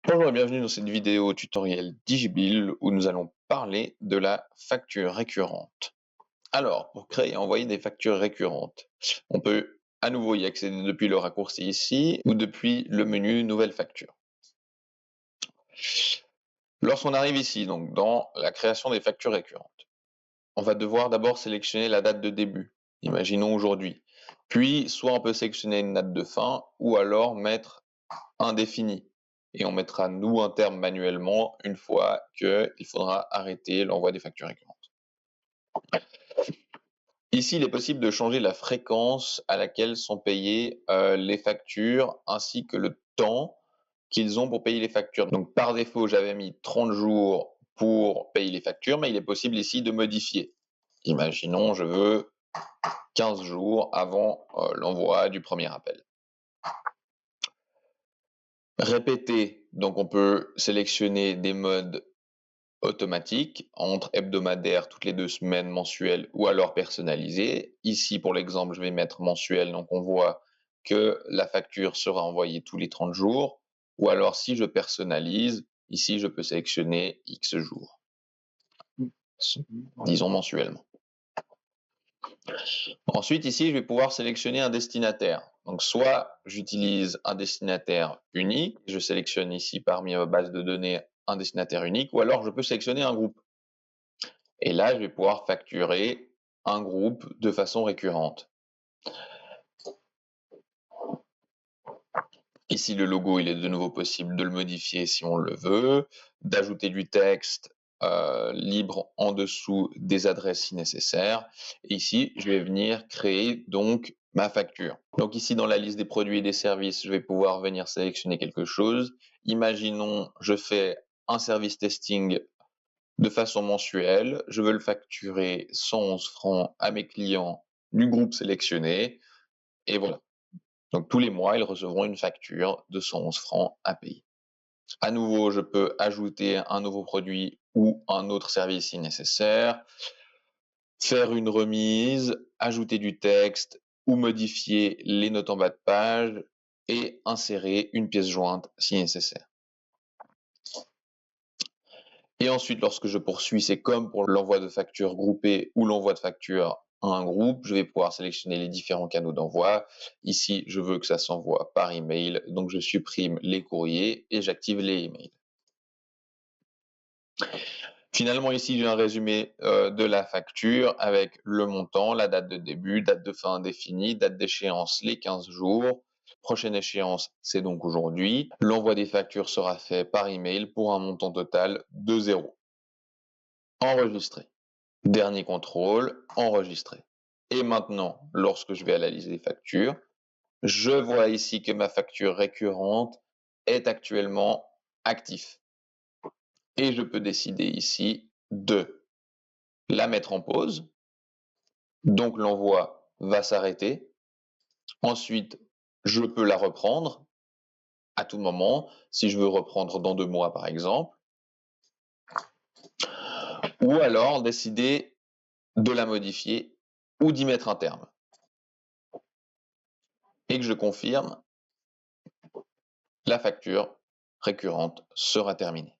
Bonjour et bienvenue dans cette vidéo tutoriel Digibill où nous allons parler de la facture récurrente. Alors, pour créer et envoyer des factures récurrentes, on peut à nouveau y accéder depuis le raccourci ici ou depuis le menu Nouvelle facture. Lorsqu'on arrive ici, donc dans la création des factures récurrentes, on va devoir d'abord sélectionner la date de début, imaginons aujourd'hui. Puis, soit on peut sélectionner une date de fin ou alors mettre indéfini. Et on mettra nous un terme manuellement une fois qu'il faudra arrêter l'envoi des factures récurrentes. Ici, il est possible de changer la fréquence à laquelle sont payées les factures ainsi que le temps qu'ils ont pour payer les factures. Donc par défaut, j'avais mis 30 jours pour payer les factures, mais il est possible ici de modifier. Imaginons, je veux 15 jours avant l'envoi du premier appel. Répéter, donc on peut sélectionner des modes automatiques entre hebdomadaire toutes les 2 semaines, mensuel ou alors personnalisé. Ici, pour l'exemple, je vais mettre mensuel, donc on voit que la facture sera envoyée tous les 30 jours. Ou alors, si je personnalise, ici, je peux sélectionner X jours, disons mensuellement. Ensuite, ici, je vais pouvoir sélectionner un destinataire. Donc, soit j'utilise un destinataire unique, je sélectionne ici parmi ma base de données un destinataire unique, ou alors je peux sélectionner un groupe. Et là, je vais pouvoir facturer un groupe de façon récurrente. Ici, le logo, il est de nouveau possible de le modifier si on le veut, d'ajouter du texte libre en dessous des adresses si nécessaire. Et ici, je vais venir créer donc ma facture. Donc ici, dans la liste des produits et des services, je vais pouvoir venir sélectionner quelque chose. Imaginons, je fais un service testing de façon mensuelle. Je veux le facturer 111 francs à mes clients du groupe sélectionné. Et voilà. Donc tous les mois, ils recevront une facture de 111 francs à payer. À nouveau, je peux ajouter un nouveau produit ou un autre service si nécessaire, faire une remise, ajouter du texte ou modifier les notes en bas de page et insérer une pièce jointe si nécessaire. Et ensuite, lorsque je poursuis, c'est comme pour l'envoi de factures groupées ou l'envoi de factures à un groupe, je vais pouvoir sélectionner les différents canaux d'envoi. Ici, je veux que ça s'envoie par email, donc je supprime les courriers et j'active les emails. Finalement, ici, j'ai un résumé de la facture avec le montant, la date de début, date de fin indéfinie, date d'échéance les 15 jours. Prochaine échéance, c'est donc aujourd'hui. L'envoi des factures sera fait par email pour un montant total de 0. Enregistrer. Dernier contrôle, enregistrer. Et maintenant, lorsque je vais à la liste des factures, je vois ici que ma facture récurrente est actuellement active. Et je peux décider ici de la mettre en pause. Donc l'envoi va s'arrêter. Ensuite, je peux la reprendre à tout moment, si je veux reprendre dans 2 mois par exemple. Ou alors décider de la modifier ou d'y mettre un terme. Et que je confirme, la facture récurrente sera terminée.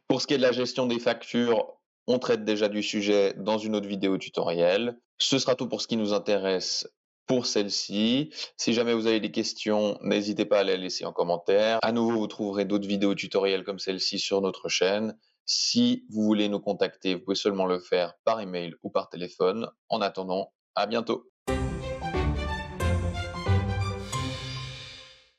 Pour ce qui est de la gestion des factures, on traite déjà du sujet dans une autre vidéo tutoriel. Ce sera tout pour ce qui nous intéresse pour celle-ci. Si jamais vous avez des questions, n'hésitez pas à les laisser en commentaire. À nouveau, vous trouverez d'autres vidéos tutoriels comme celle-ci sur notre chaîne. Si vous voulez nous contacter, vous pouvez seulement le faire par email ou par téléphone. En attendant, à bientôt.